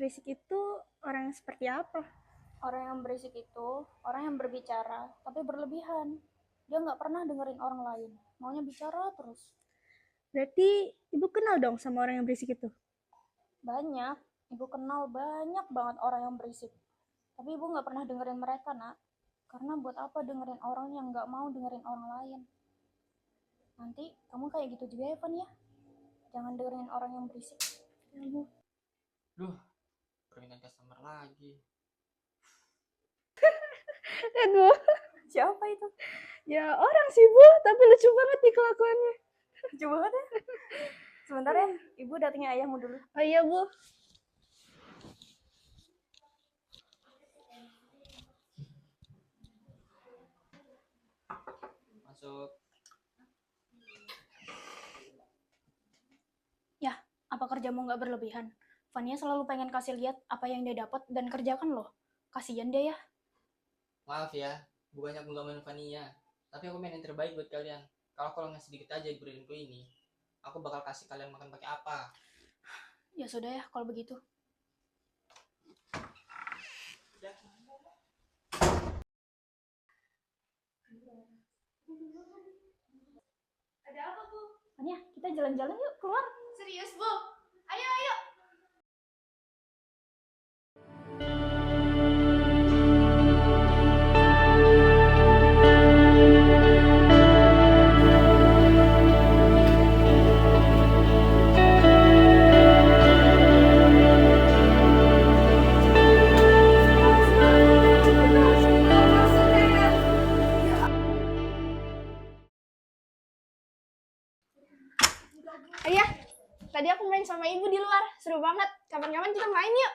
berisik itu orang yang seperti apa? Orang yang berisik itu orang yang berbicara tapi berlebihan. Dia nggak pernah dengerin orang lain. Maunya bicara terus. Berarti ibu kenal dong sama orang yang berisik itu? Banyak. Ibu kenal banyak banget orang yang berisik. Tapi ibu nggak pernah dengerin mereka, nak. Karena buat apa dengerin orang yang nggak mau dengerin orang lain? Nanti kamu kayak gitu juga ya, Van ya? Jangan dengerin orang yang berisik. Ya, Bu. Duh, permintaan customer lagi. Aduh, Siapa itu? ya orang sih Bu, tapi lucu banget nih kelakuannya. Coba banget ya. Sebentar ya, ibu datengin ayahmu dulu. Oh iya Bu. Masuk. Ya, apa kerjamu nggak berlebihan? Vania selalu pengen kasih lihat apa yang dia dapat dan kerjakan loh. Kasihan dia ya. Maaf ya, bukannya aku nggak main Vania, tapi aku main yang terbaik buat kalian. Kalau nggak sedikit aja di brandku ini, aku bakal kasih kalian makan pakai apa? Ya sudah ya, kalau begitu. Ada apa Bu? Vania, kita jalan-jalan yuk keluar. Serius Bu? Ayo ayo. Ayah, tadi aku main sama ibu di luar, seru banget. Kapan-kapan kita main yuk.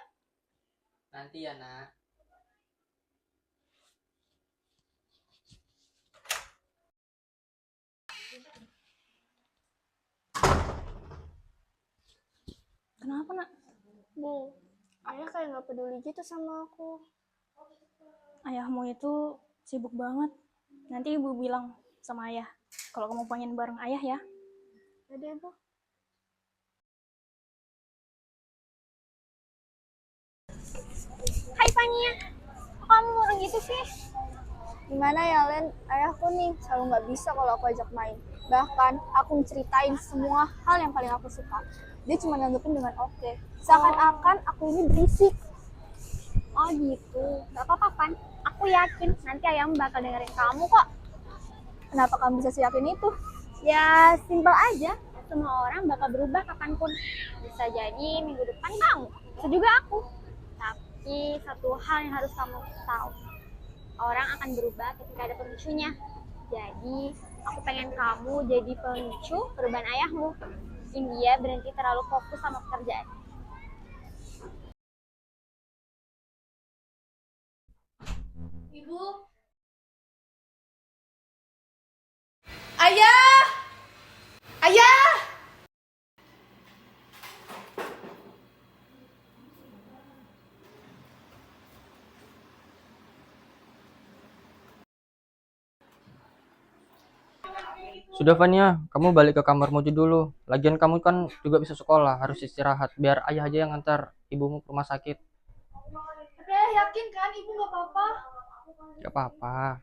Nanti ya nak. Kenapa nak? Bu, ayah kayak nggak peduli gitu sama aku. Ayahmu itu sibuk banget. Nanti ibu bilang sama ayah kalau kamu pengen bareng ayah ya. Ada Bu. Hai Fania, kok kamu ngomong gitu sih? Gimana ya Len, ayahku nih selalu nggak bisa kalau aku ajak main. Bahkan aku ceritain semua hal yang paling aku suka. Dia cuma nanggepin dengan oke. Seakan-akan aku ini berisik. Oh gitu, gak apa-apa Fan. Aku yakin nanti ayam bakal dengerin kamu kok. Kenapa kamu bisa siapin itu? Ya simple aja, semua orang bakal berubah kapanpun. Bisa jadi minggu depan kamu, bisa juga aku. Tapi satu hal yang harus kamu tahu, orang akan berubah ketika ada pemicunya. Jadi aku pengen kamu jadi pemicu perubahan ayahmu. India berhenti terlalu fokus sama pekerjaan. Ibu. Ayah! Ayah! Sudah Vania, kamu balik ke kamarmu aja dulu. Lagian kamu kan juga bisa sekolah, harus istirahat. Biar ayah aja yang ngantar ibumu ke rumah sakit. Tapi ayah yakin kan ibu nggak apa-apa? Gak apa-apa.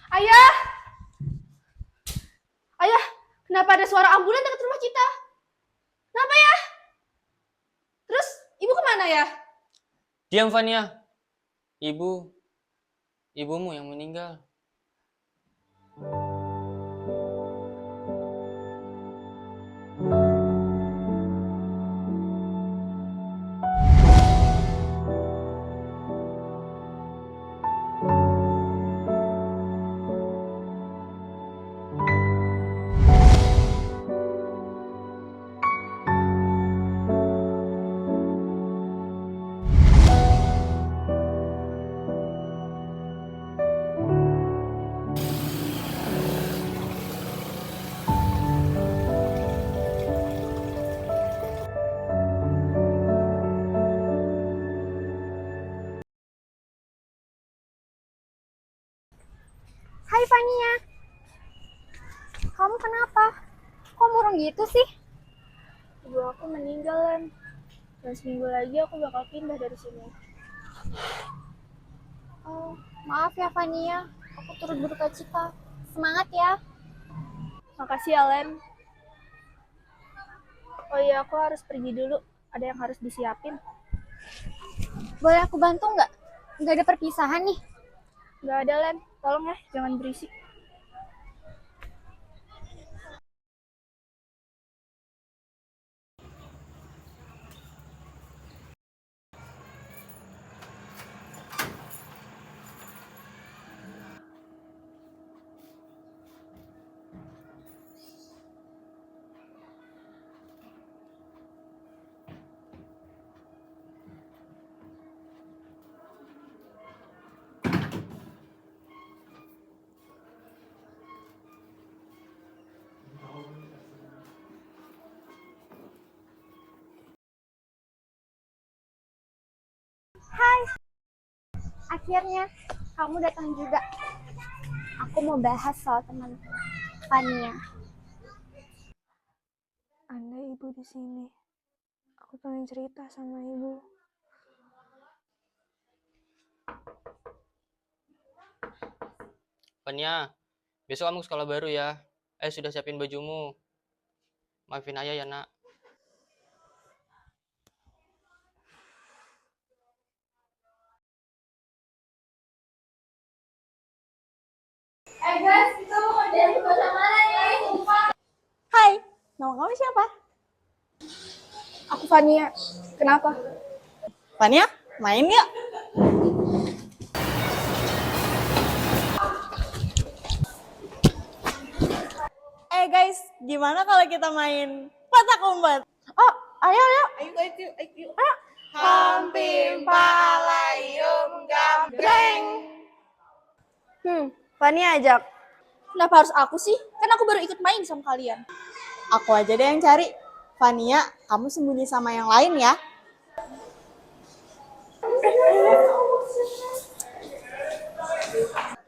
Ayah! Ayah, kenapa ada suara ambulan dekat rumah kita? Kenapa ya? Terus ibu kemana ya? Diam Vania. Ibumu yang meninggal. gitu sih? Ibu aku meninggal, Len. Dan seminggu lagi aku bakal pindah dari sini. Oh, maaf ya Fania. Aku turut berduka cita. Semangat ya. Makasih ya, Len. Oh iya, aku harus pergi dulu. Ada yang harus disiapin. Boleh aku bantu nggak? Nggak ada perpisahan nih. Nggak ada, Len. Tolong ya, jangan berisik. Akhirnya kamu datang juga. Aku mau bahas soal teman Fania. Andai ibu di sini. Aku pengen cerita sama ibu. Fania, besok kamu ke sekolah baru ya. Sudah siapin bajumu. Maafin ayah ya, nak. Hai, nama kamu siapa? Aku Fania. Kenapa? Fania, main yuk. Guys, gimana kalau kita main petak umpet? Oh, ayo. Ayo. Hampim palayum gambreng. Fania ajak. Kenapa harus aku sih? Kan aku baru ikut main sama kalian. Aku aja deh yang cari. Fania, kamu sembunyi sama yang lain ya.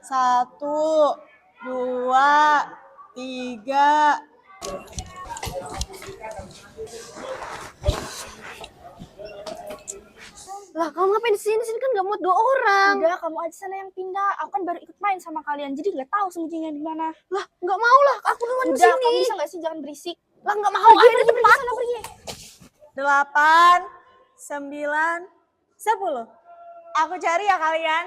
Satu, dua, tiga. Lah, kamu ngapain di sini? Sini kan gak muat 2 orang. Udah, kamu aja sana yang pindah. Aku kan baru ikut main sama kalian, jadi nggak tahu sembunyinya di mana. Lah, nggak mau lah. Aku duluan di sini. Udah, kamu bisa nggak sih jangan berisik? Lah, nggak mau. Ayo, pergi sana, pergi. 8, 9, 10. Aku cari ya kalian.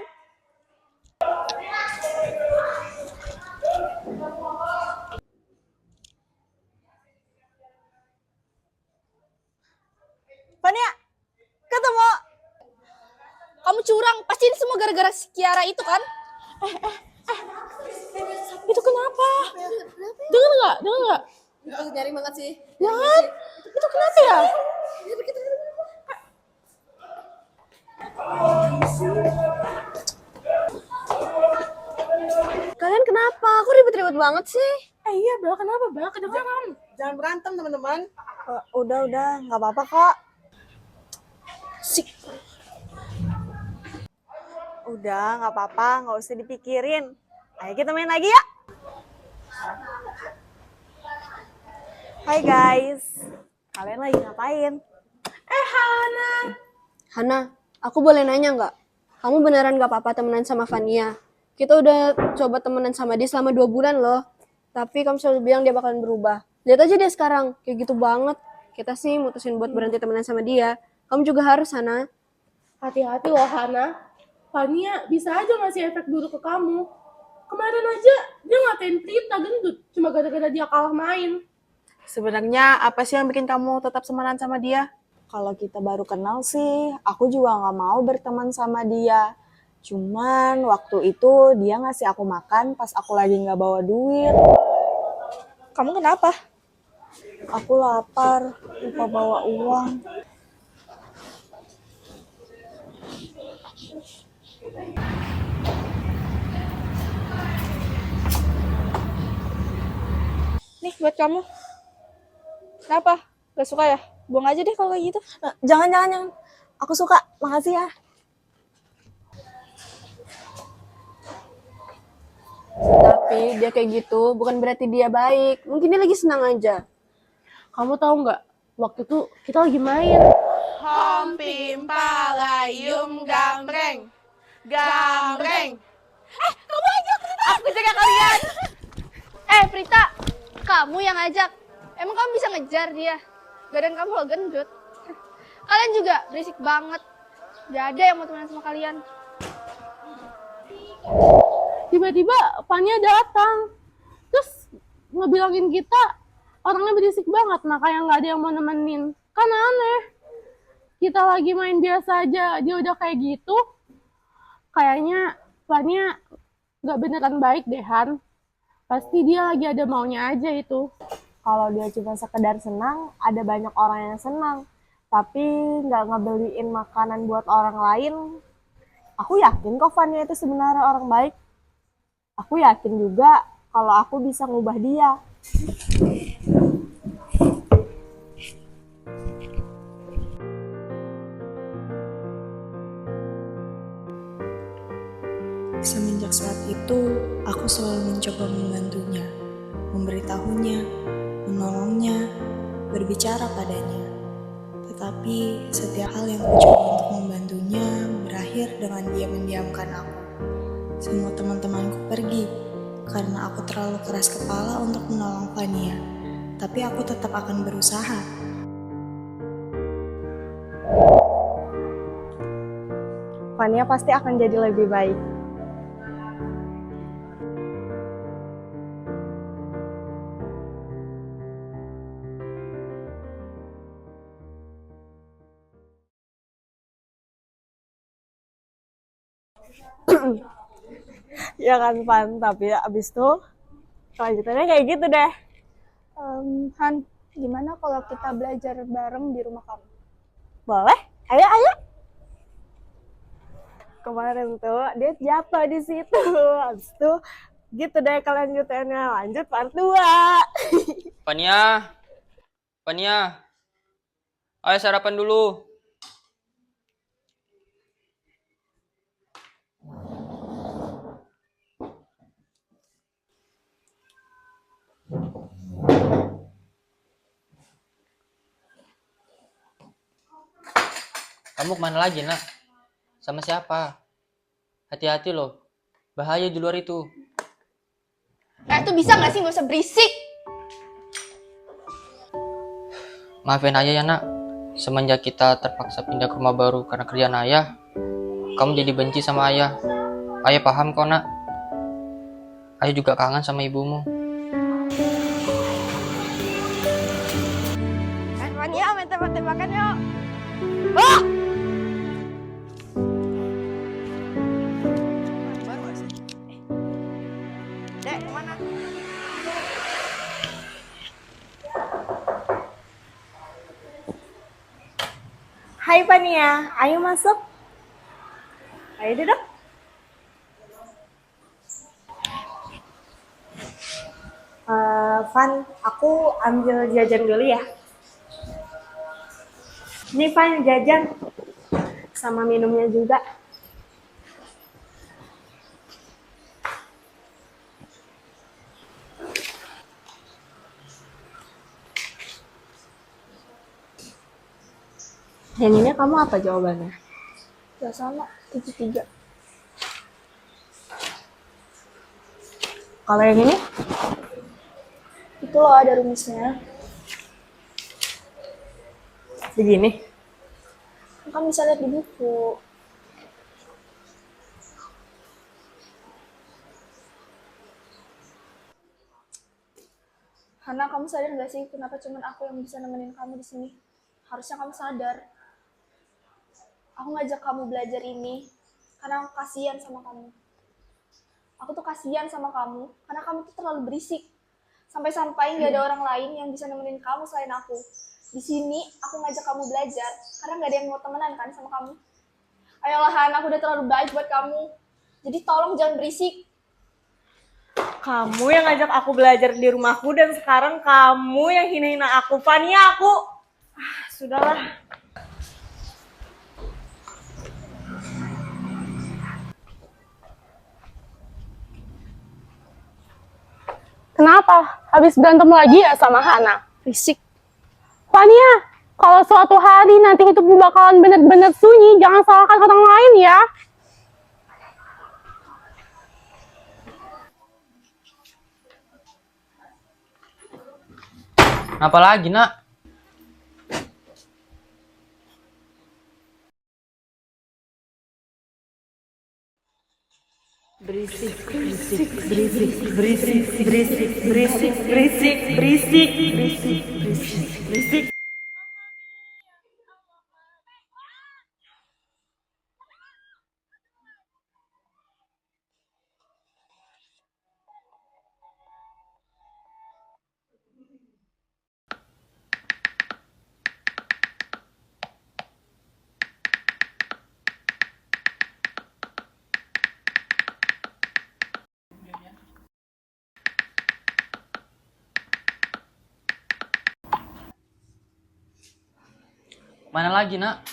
Fania, ketemu. Kamu curang. Pasti ini semua gara-gara si Kiara itu kan? Itu kenapa? Dengar nggak? Aku nyari banget sih. Jangan. Itu kenapa ya? Kalian kenapa? Aku ribet-ribet banget sih. Iya, Bel, kenapa, Bel? Kedengeran. Jangan berantem, teman-teman. Udah, nggak apa-apa kok. Sik. Udah, nggak apa-apa, nggak usah dipikirin. Ayo kita main lagi ya. Hai guys, kalian lagi ngapain? Hana, aku boleh nanya nggak? Kamu beneran nggak apa-apa temenan sama Fania? Kita udah coba temenan sama dia selama 2 bulan loh. Tapi kamu selalu bilang dia bakalan berubah. Lihat aja dia sekarang, kayak gitu banget. Kita sih mutusin buat berhenti temenan sama dia. Kamu juga harus, Hana. Hati-hati loh Hana. Fania bisa aja ngasih efek buruk ke kamu. Kemarin aja dia ngatain Prita gendut cuma gara-gara dia kalah main. Sebenarnya apa sih yang bikin kamu tetap temenan sama dia? Kalau kita baru kenal sih, aku juga nggak mau berteman sama dia. Cuman waktu itu dia ngasih aku makan pas aku lagi nggak bawa duit. Kamu kenapa? Aku lapar, lupa bawa uang. Nih buat kamu. Kenapa? Gak suka ya? Buang aja deh kalau kayak gitu. Jangan. Aku suka, makasih ya. Tapi dia kayak gitu bukan berarti dia baik. Mungkin dia lagi senang aja. Kamu tahu nggak? Waktu itu kita lagi main. Hom pim palayum gambreng. Gambreng. Aku jaga kalian. Prita, kamu yang ngajak. Emang kamu bisa ngejar dia? Badan kamu lo gendut. Kalian juga berisik banget. Gak ada yang mau temenan sama kalian. Tiba-tiba Fania datang. Terus ngebilangin kita orangnya berisik banget, makanya nggak ada yang mau nemenin. Kan aneh. Kita lagi main biasa aja, dia udah kayak gitu. Kayaknya Fania nggak beneran baik deh, Han. Pasti dia lagi ada maunya aja itu. Kalau dia cuma sekedar senang, ada banyak orang yang senang. Tapi nggak ngebeliin makanan buat orang lain. Aku yakin kok Fania itu sebenarnya orang baik. Aku yakin juga kalau aku bisa ngubah dia. Semenjak saat itu, aku selalu mencoba membantunya, memberitahunya, menolongnya, berbicara padanya. Tetapi setiap hal yang kucoba untuk membantunya berakhir dengan dia mendiamkan aku. Semua teman-temanku pergi karena aku terlalu keras kepala untuk menolong Fania. Tapi aku tetap akan berusaha. Fania pasti akan jadi lebih baik. Ya kan Pan, tapi abis itu kelanjutannya kayak gitu deh. Han, gimana kalau kita belajar bareng di rumah kamu? Boleh? Ayo. Kemarin tuh dia jatuh di situ. Abis itu gitu deh kelanjutannya. Lanjut part 2. Fania, ayo sarapan dulu. Kamu kemana lagi, nak? Sama siapa? Hati-hati loh, bahaya di luar itu. Itu bisa nggak sih nggak usah berisik? Maafin ayah ya, nak. Semenjak kita terpaksa pindah ke rumah baru karena kerjaan ayah, kamu jadi benci sama ayah. Ayah paham kok, nak. Ayah juga kangen sama ibumu. Fania, main tembak-tembakan yuk. Dek, kemana? Hai Fania, ayo masuk. Ayo duduk. Van, aku ambil jajan dulu ya. Ini Van, jajan. Sama minumnya juga. Yang ini kamu apa jawabannya? Ya sama, 73. Kalau yang ini? Itu loh ada rumusnya. Begini. Kan bisa lihat di buku. Hana, kamu sadar gak sih kenapa cuma aku yang bisa nemenin kamu di sini? Harusnya kamu sadar. Aku ngajak kamu belajar ini karena aku kasihan sama kamu. Aku tuh kasihan sama kamu karena kamu tuh terlalu berisik. Sampai-sampai nggak ada orang lain yang bisa nemenin kamu selain aku. Di sini aku ngajak kamu belajar karena nggak ada yang mau temenan kan sama kamu. Ayolah Han, aku udah terlalu baik buat kamu. Jadi tolong jangan berisik. Kamu yang ngajak aku belajar di rumahku dan sekarang kamu yang hina-hina aku. Fania, aku... sudahlah. Kenapa? Habis berantem lagi ya sama Hana? Berisik. Fania, kalau suatu hari nanti hidupmu bakalan bener-bener sunyi, jangan salahkan orang lain ya. Apa lagi, Nak? Mana lagi, Nak?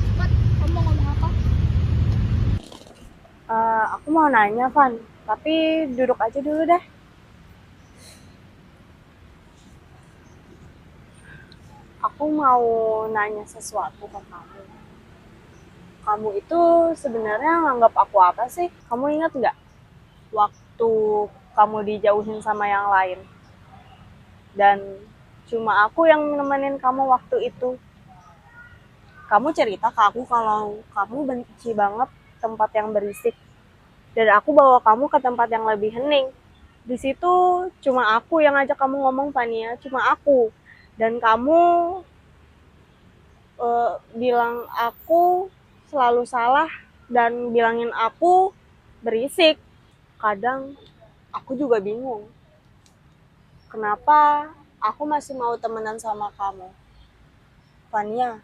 Cepet, kamu mau ngomong apa? Aku mau nanya, Van. Tapi duduk aja dulu deh. Aku mau nanya sesuatu ke kamu. Kamu itu sebenarnya nganggap aku apa sih? Kamu ingat nggak waktu kamu dijauhin sama yang lain? Dan cuma aku yang nemenin kamu waktu itu. Kamu cerita ke aku kalau kamu benci banget tempat yang berisik. Dan aku bawa kamu ke tempat yang lebih hening. Di situ cuma aku yang ngajak kamu ngomong, Fania. Cuma aku. Dan kamu bilang aku selalu salah dan bilangin aku berisik. Kadang aku juga bingung. Kenapa aku masih mau temenan sama kamu? Fania,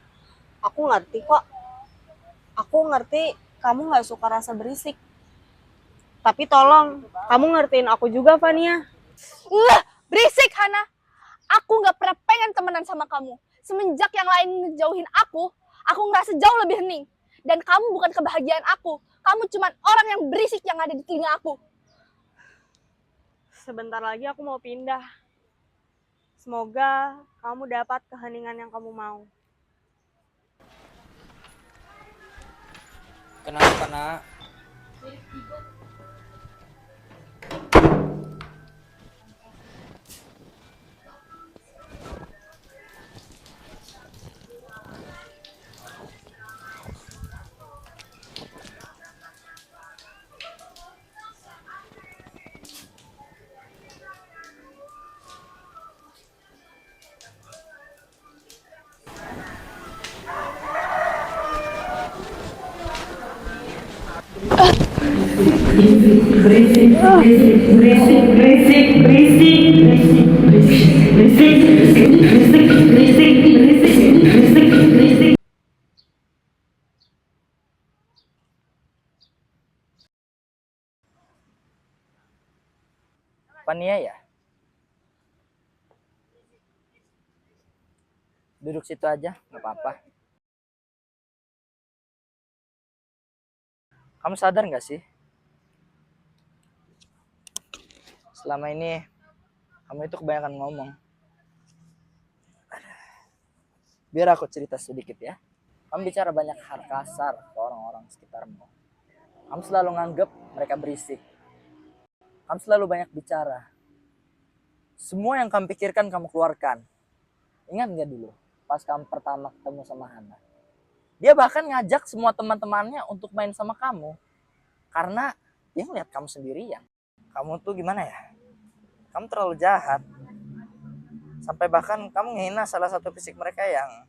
aku ngerti kok. Aku ngerti kamu gak suka rasa berisik. Tapi tolong, kamu ngertiin aku juga, Fania. Berisik, Hana. Aku nggak pernah pengen temenan sama kamu. Semenjak yang lain ngejauhin aku ngerasa jauh lebih hening. Dan kamu bukan kebahagiaan aku. Kamu cuma orang yang berisik yang ada di telinga aku. Sebentar lagi aku mau pindah. Semoga kamu dapat keheningan yang kamu mau. Kenapa, Nak? Fania ya? Duduk situ aja, nggak apa-apa. Kamu sadar nggak sih? Selama ini kamu itu kebanyakan ngomong. Biar aku cerita sedikit ya. Kamu bicara banyak hal kasar ke orang-orang sekitarmu. Kamu selalu nganggep mereka berisik. Kamu selalu banyak bicara. Semua yang kamu pikirkan kamu keluarkan. Ingat nggak dulu pas kamu pertama ketemu sama Hana? Dia bahkan ngajak semua teman-temannya untuk main sama kamu. Karena dia ngeliat kamu sendirian. Kamu tuh gimana ya? Kamu terlalu jahat. Sampai bahkan kamu ngehina salah satu fisik mereka yang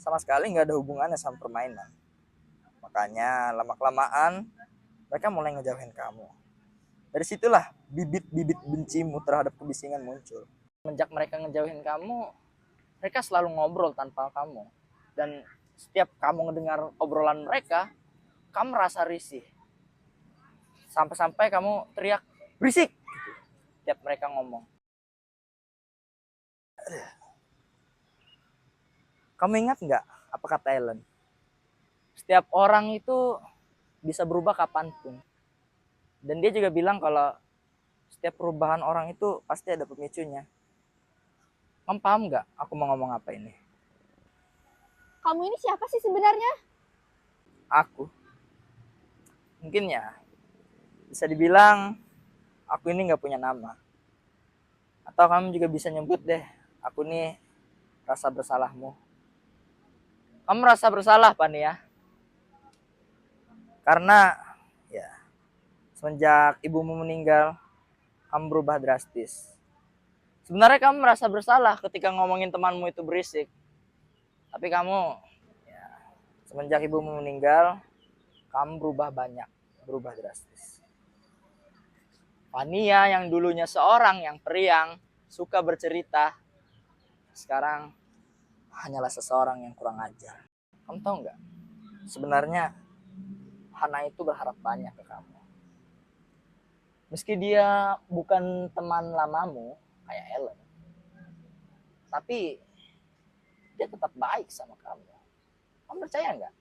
sama sekali nggak ada hubungannya sama permainan. Makanya lama-kelamaan mereka mulai ngejauhin kamu. Dari situlah bibit-bibit bencimu terhadap kebisingan muncul. Semenjak mereka ngejauhin kamu, mereka selalu ngobrol tanpa kamu. Dan setiap kamu ngedengar obrolan mereka, kamu merasa risih. Sampai-sampai kamu teriak, berisik! Gitu, tiap mereka ngomong. Kamu ingat nggak apa kata Ellen? Setiap orang itu bisa berubah kapanpun. Dan dia juga bilang kalau setiap perubahan orang itu pasti ada pemicunya. Kamu paham nggak aku mau ngomong apa ini? Kamu ini siapa sih sebenarnya? Aku, mungkin ya, bisa dibilang aku ini nggak punya nama. Atau kamu juga bisa nyebut deh, aku ini rasa bersalahmu. Kamu merasa bersalah, Pania? Karena ya semenjak ibumu meninggal, kamu berubah drastis. Sebenarnya kamu merasa bersalah ketika ngomongin temanmu itu berisik. Tapi kamu, ya, semenjak ibumu meninggal, kamu berubah banyak, berubah drastis. Fania yang dulunya seorang yang periang, suka bercerita, sekarang hanyalah seseorang yang kurang ajar. Kamu tahu nggak? Sebenarnya Hana itu berharap banyak ke kamu. Meski dia bukan teman lamamu kayak Ellen, tapi dia tetap baik sama kamu. Kamu percaya nggak?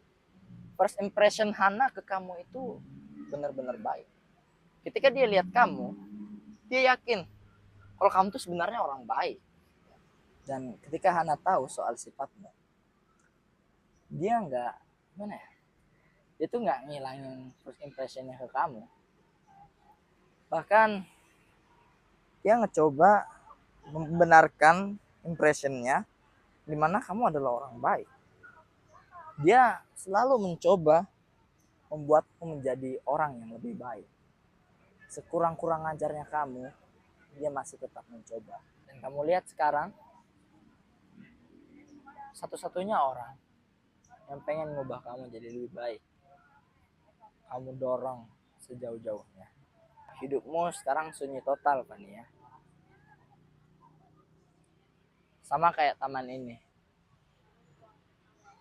First impression Hana ke kamu itu benar-benar baik. Ketika dia lihat kamu, dia yakin kalau kamu tuh sebenarnya orang baik. Dan ketika Hana tahu soal sifatmu, dia nggak, gimana ya? Dia tuh nggak ngilangin first impressionnya ke kamu. Bahkan dia ngecoba membenarkan impressionnya di mana kamu adalah orang baik. Dia selalu mencoba membuatmu menjadi orang yang lebih baik. Sekurang-kurang ajarnya kamu, dia masih tetap mencoba. Dan kamu lihat sekarang, satu-satunya orang yang pengen ngubah kamu jadi lebih baik, kamu dorong sejauh-jauhnya. Hidupmu sekarang sunyi total, Fania. Sama kayak taman ini.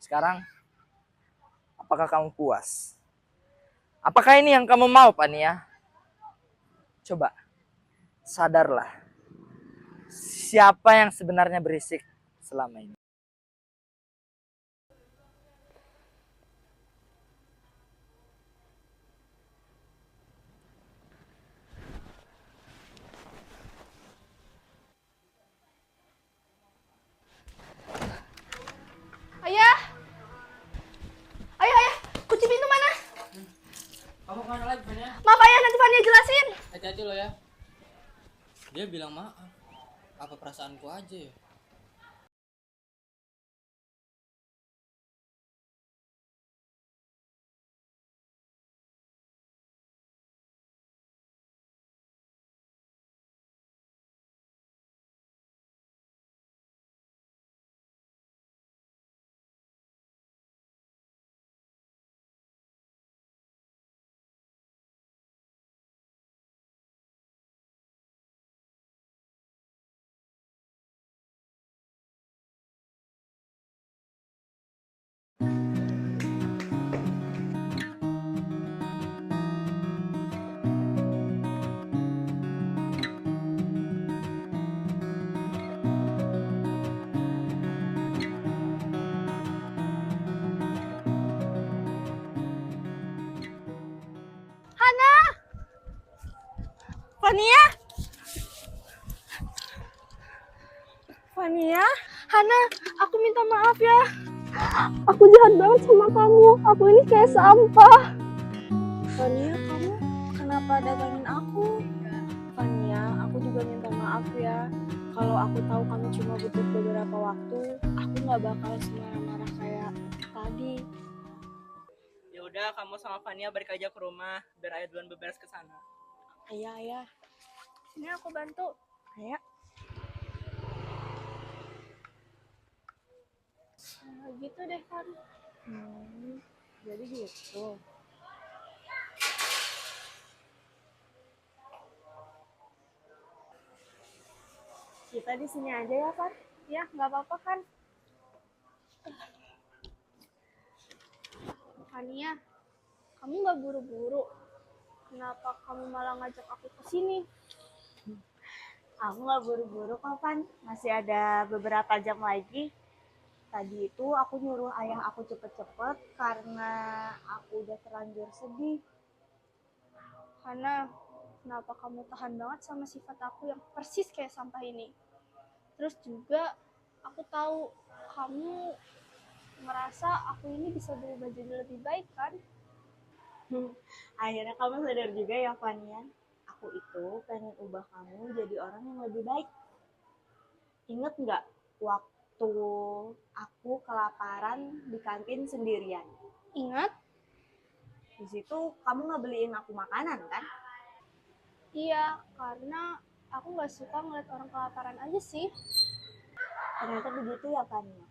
Sekarang, apakah kamu puas? Apakah ini yang kamu mau, Fania? Coba, sadarlah. Siapa yang sebenarnya berisik selama ini? Ayah! Ayah! Kunci pintu mana? Kamu kemana lagi, Fania? Maaf ayah, nanti Fania jelasin. Hati-hati lo ya. Dia bilang maaf. Apa perasaanku aja ya? Fania? Fania? Hana, aku minta maaf ya. Aku jahat banget sama kamu. Aku ini kayak sampah. Fania, kamu kenapa datangin aku? Fania, aku juga minta maaf ya. Kalau aku tahu kamu cuma butuh beberapa waktu, aku nggak bakal semarah-marah kayak tadi. Ya udah, kamu sama Fania balik aja ke rumah biar Ayah duluan beberes ke sana. Ayah. Ini aku bantu. Ayah. Nah, gitu deh kan. Jadi gitu. Kita di sini aja ya, Far. Ya, nggak apa-apa kan. Fania, kamu nggak buru-buru. kenapa kamu malah ngajak aku ke sini? Aku nggak buru-buru kok, Van. Masih ada beberapa jam lagi. Tadi itu aku nyuruh ayah aku cepet-cepet karena aku udah terlanjur sedih. Hana, kenapa kamu tahan banget sama sifat aku yang persis kayak sampah ini? Terus juga aku tahu kamu merasa aku ini bisa berubah jadi lebih baik kan? Akhirnya kamu sadar juga ya, Vania. Aku itu pengen ubah kamu jadi orang yang lebih baik. Ingat nggak waktu aku kelaparan di kantin sendirian? Ingat? Di situ kamu nggak beliin aku makanan kan? Iya, karena aku nggak suka ngeliat orang kelaparan aja sih. Ternyata begitu ya, Vania.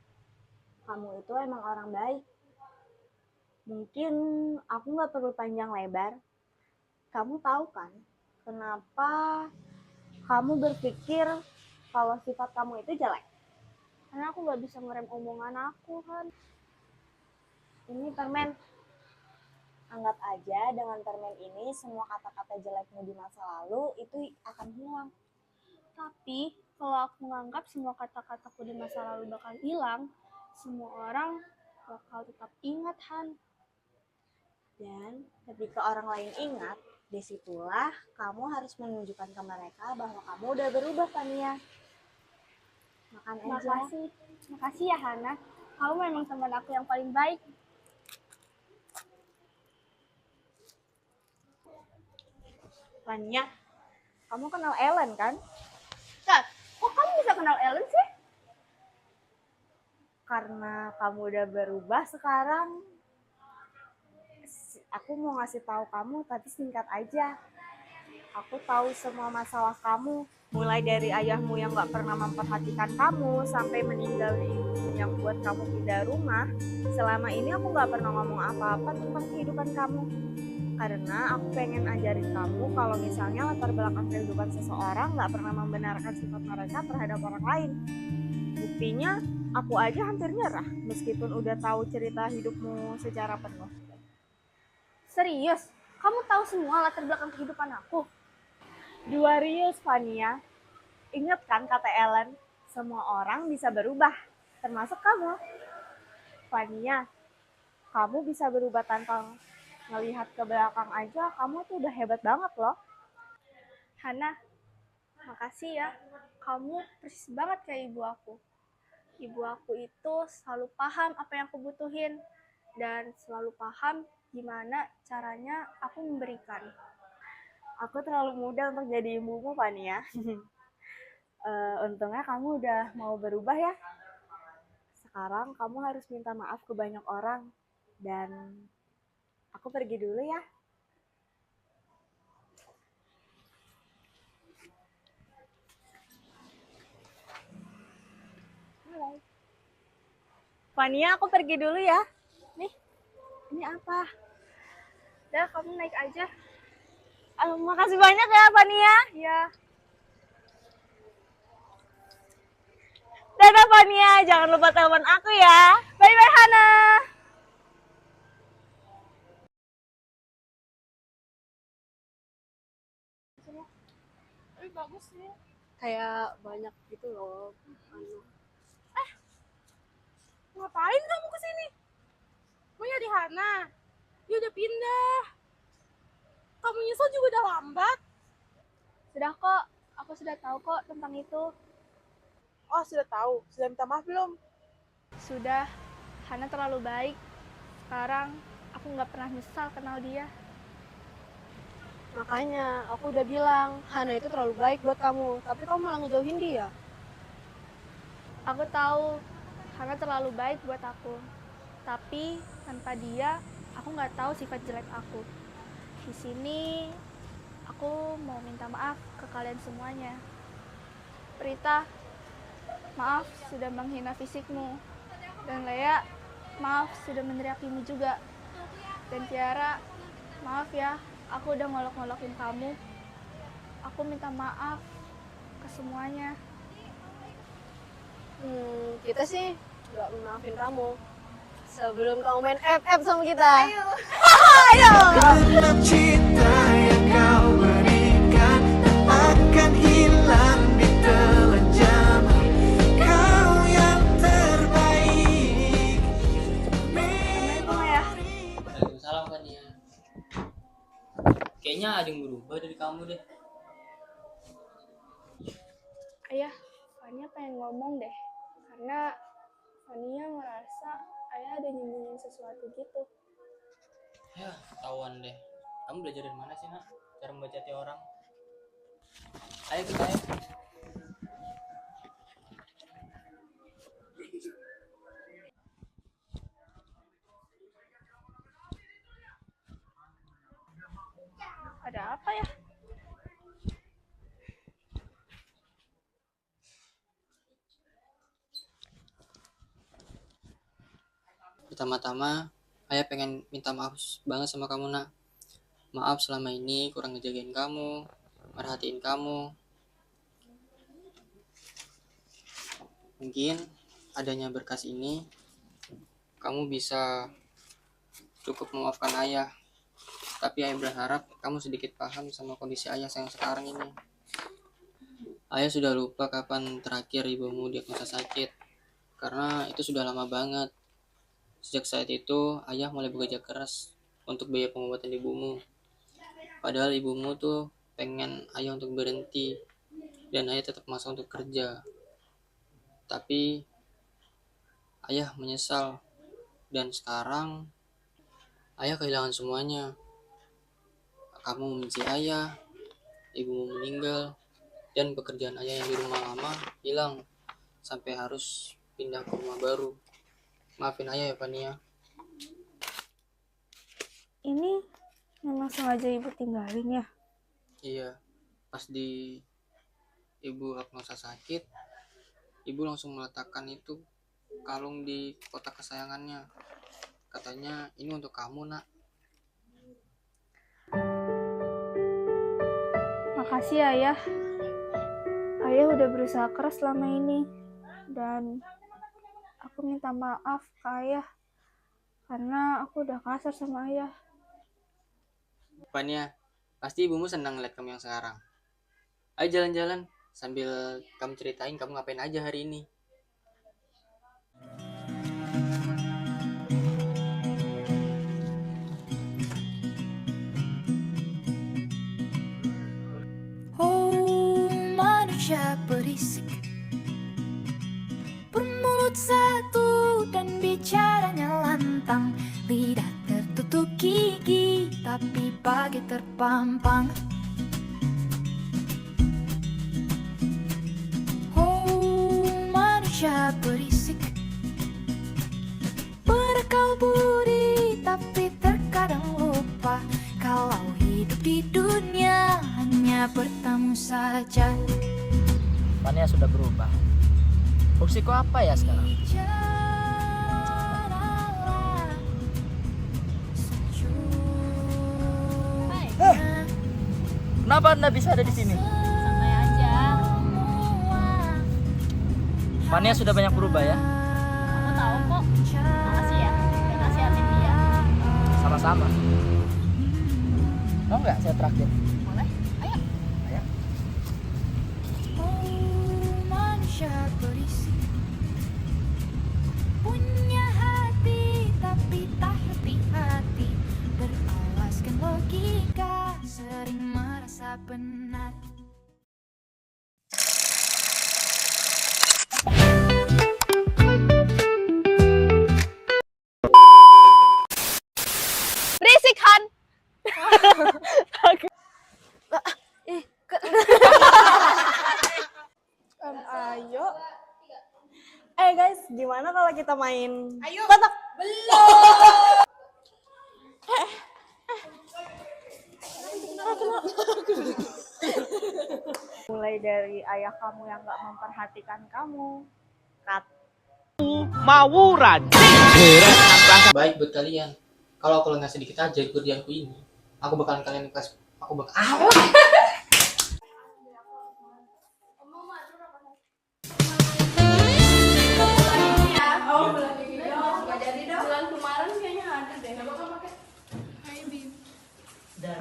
Kamu itu emang orang baik. Mungkin aku nggak perlu panjang lebar. Kamu tahu kan, kenapa kamu berpikir kalau sifat kamu itu jelek? Karena aku nggak bisa ngerem omongan aku kan. Ini permen. Anggap aja dengan permen ini semua kata-kata jelekmu di masa lalu itu akan hilang. Tapi kalau aku menganggap semua kata-kataku di masa lalu bakal hilang, semua orang bakal tetap ingat, Han. Dan ketika orang lain ingat, disitulah kamu harus menunjukkan ke mereka bahwa kamu udah berubah, Vania. Makan aja. Makasih ya, Hana. Kamu memang teman aku yang paling baik. Vania, kamu kenal Ellen kan? Kak, kok kamu bisa kenal Ellen sih? Karena kamu udah berubah sekarang, aku mau ngasih tahu kamu, tapi singkat aja. Aku tahu semua masalah kamu, mulai dari ayahmu yang gak pernah memperhatikan kamu, sampai meninggal ibumu yang buat kamu pindah rumah. Selama ini aku gak pernah ngomong apa-apa tentang kehidupan kamu. Karena aku pengen ajarin kamu kalau misalnya latar belakang kehidupan seseorang gak pernah membenarkan sifat mereka terhadap orang lain. Buktinya, aku aja hampir nyerah meskipun udah tahu cerita hidupmu secara penuh. Serius? Kamu tahu semua latar belakang kehidupan aku? Duarius, Vania. Ingat kan kata Ellen, semua orang bisa berubah, termasuk kamu. Vania, kamu bisa berubah tanpa ngelihat ke belakang aja, kamu tuh udah hebat banget loh. Hana, makasih ya. Kamu persis banget kayak ibu aku. Ibu aku itu selalu paham apa yang aku butuhin dan selalu paham gimana caranya aku memberikan. Aku terlalu muda untuk jadi ibumu, Vania. Untungnya kamu udah mau berubah ya. Sekarang kamu harus minta maaf ke banyak orang. Dan aku pergi dulu ya. Bye. Vania, aku pergi dulu ya. Nih, ini apa? Udah, kamu naik aja. Makasih banyak ya, Vania. Ya. Dadah, Vania. Jangan lupa telepon aku ya. Bye-bye, Hana. Tapi bagus sih. Kayak banyak gitu loh. Ngapain kamu kesini? Mau nyari Hana? Dia udah pindah. Kamu nyusul juga udah lambat. Sudah kok, aku sudah tahu kok tentang itu. Oh, sudah tahu. Sudah minta maaf belum? Sudah, Hana terlalu baik. Sekarang aku nggak pernah nyesal kenal dia. Makanya aku udah bilang, Hana itu terlalu baik buat kamu. Tapi kamu malah ngejauhin dia. Aku tahu Hana terlalu baik buat aku. Tapi tanpa dia, aku nggak tahu sifat jelek aku. Di sini, aku mau minta maaf ke kalian semuanya. Prita, maaf sudah menghina fisikmu. Dan Lea, maaf sudah meneriakimu juga. Dan Tiara, maaf ya, aku udah ngolok-ngolokin kamu. Aku minta maaf ke semuanya. Kita sih nggak maafin kamu. Sebelum kamu main FF sama kita. Genap cinta yang kau berikan akan hilang di telan zaman. Kau yang terbaik. Assalamualaikum ayah. Waalaikumsalam Fania. Kayaknya ada yang berubah dari kamu deh. Ayah, Fania pengen ngomong deh. Karena Fania ngerasa ayah ada nyembunyiin sesuatu gitu. Ya, ketahuan deh. Kamu belajar dari mana sih, Nak? Cara membaca hati orang. Ayo kita ayo. Ada apa ya? Pertama-tama, ayah pengen minta maaf banget sama kamu, Nak. Maaf selama ini kurang ngejagain kamu, merhatiin kamu. Mungkin adanya berkas ini, kamu bisa cukup memaafkan ayah. Tapi ayah berharap kamu sedikit paham sama kondisi ayah yang sekarang ini. Ayah sudah lupa kapan terakhir ibumu diagnosa sakit. Karena itu sudah lama banget. Sejak saat itu, ayah mulai bekerja keras untuk biaya pengobatan ibumu. Padahal ibumu tuh pengen ayah untuk berhenti. Dan ayah tetap maksa untuk kerja. Tapi, ayah menyesal. Dan sekarang, ayah kehilangan semuanya. Kamu membenci ayah, ibumu meninggal, dan pekerjaan ayah yang di rumah lama hilang. Sampai harus pindah ke rumah baru. Maafin ayah ya, Fania. Ini memang sengaja ibu tinggalin ya? Iya, pas di ibu diagnosa sakit, ibu langsung meletakkan itu kalung di kotak kesayangannya. Katanya ini untuk kamu, Nak. Makasih ayah. Ayah udah berusaha keras selama ini. Dan aku minta maaf ke ayah. Karena aku udah kasar sama ayah. Fania, pasti ibumu senang ngeliat kamu yang sekarang. Ayo jalan-jalan sambil kamu ceritain kamu ngapain aja hari ini. Oh, manusia berisik, bermulut satu dan bicaranya lantang, lidah tertutup gigi tapi bagai terpampang. Oh, manusia berisik, berakal budi tapi terkadang lupa kalau hidup di dunia hanya bertamu saja. Fania sudah berubah. Fungsiku apa ya sekarang? Kenapa Anda bisa ada di sini? Santai aja. Fania sudah banyak berubah ya? Aku tahu kok. Makasih ya udah nasihatin dia. Sama-sama. Mau nggak saya traktir? Boleh? Ayo. Ayo. Oh, manusia berisik, punya hati tapi tak hati-hati, beralaskan logika, sering merasa benar. Berisik, Han! Ayo. Guys, gimana kalau kita main Ayo. kotak? Mulai dari ayah kamu yang gak memperhatikan kamu, Baik buat kalian. Kalau aku lengah sedikit aja di kerjaanku ini, aku bakalan kalian kelas. Aku bakal.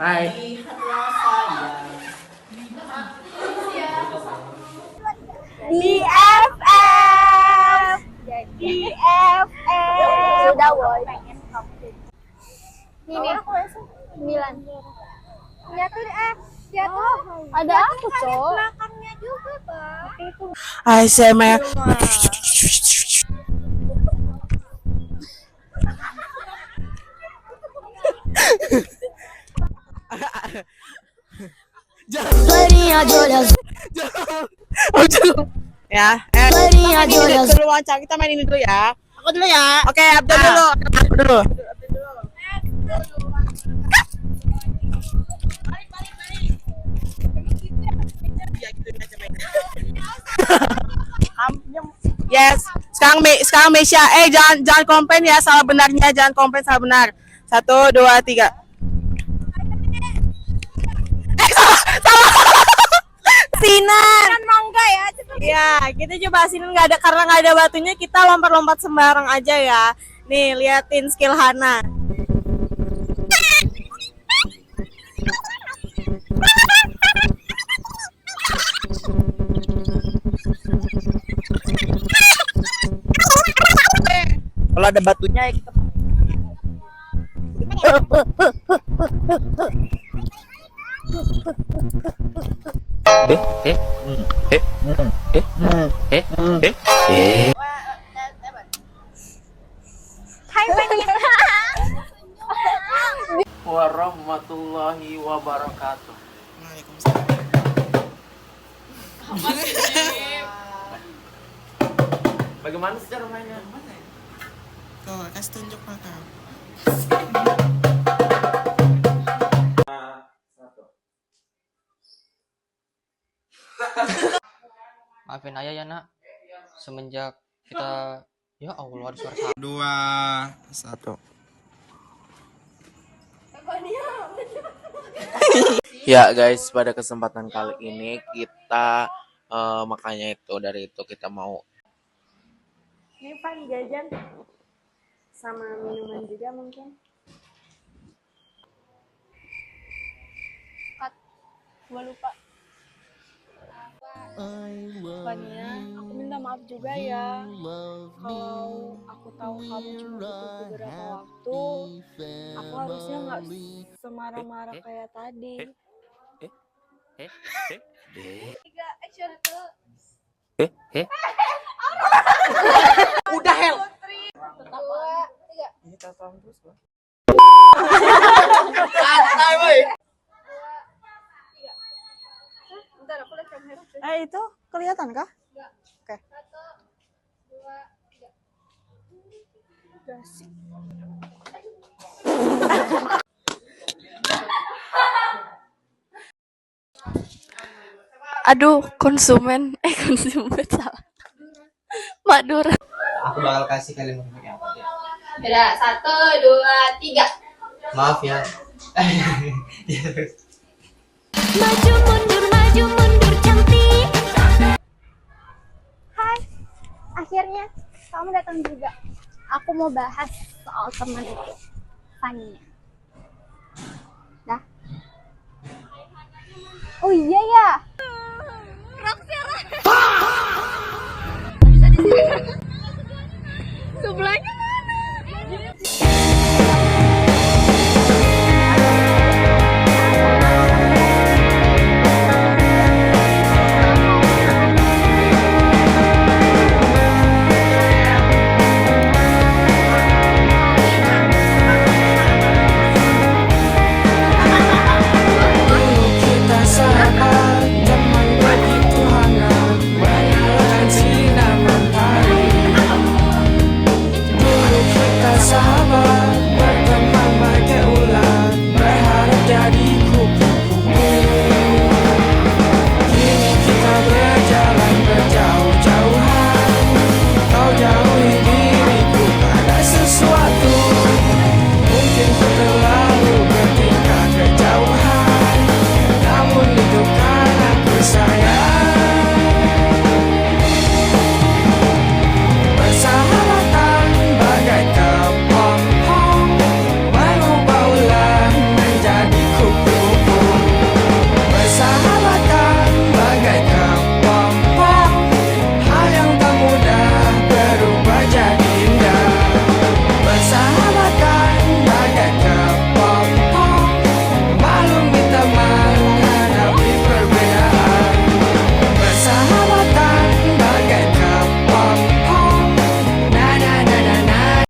Hai. BFF. BFF. Sudah, boy. Ini 9. Jatuh jatuh. Ada aku, Cok. Belakangnya juga, Pak. Itu. ASMR. Ya, dulu wawancara kita main ini dulu ya. Aku dulu ya. Oke, Abdul dulu. Aku dulu. Yes, sekarang Mesya. Jangan komplain ya, salah benarnya, jangan komplain salah benar. 1, 2, 3. Asinan. Kan mangga ya. Iya, kita coba asinan nggak ada karena nggak ada batunya, kita lompat-lompat sembarang aja ya. Nih, liatin skill Hana. Kalau ada batunya ya kita warahmatullahi wabarakatuh. Bagaimana sih cara mainnya? Tuh, kasih tunjuk maka. Maafin ayah ya nak, semenjak kita ya Allah ada suara sapi. 2, 1. Ya guys, pada kesempatan kali ini kita makanya itu dari itu kita mau Ini Pan jajan sama minuman juga mungkin. Gua lupa. Pokoknya aku minta maaf juga ya kalau aku tahu kamu cuma butuh beberapa waktu. Aku harusnya nggak semarah-marah kayak tadi. udah hell. Ini tonton terus loh. Itu kelihatan kah? Oke. Aduh, konsumen salah. Madura. Aku bakal kasih kalian yang apa ya. Udah, 1, 2, 3. Maaf ya. Maju mundur cantik. Hai, akhirnya kamu datang juga. Aku mau bahas soal teman itu, Fania. Dah. Oh iya ya,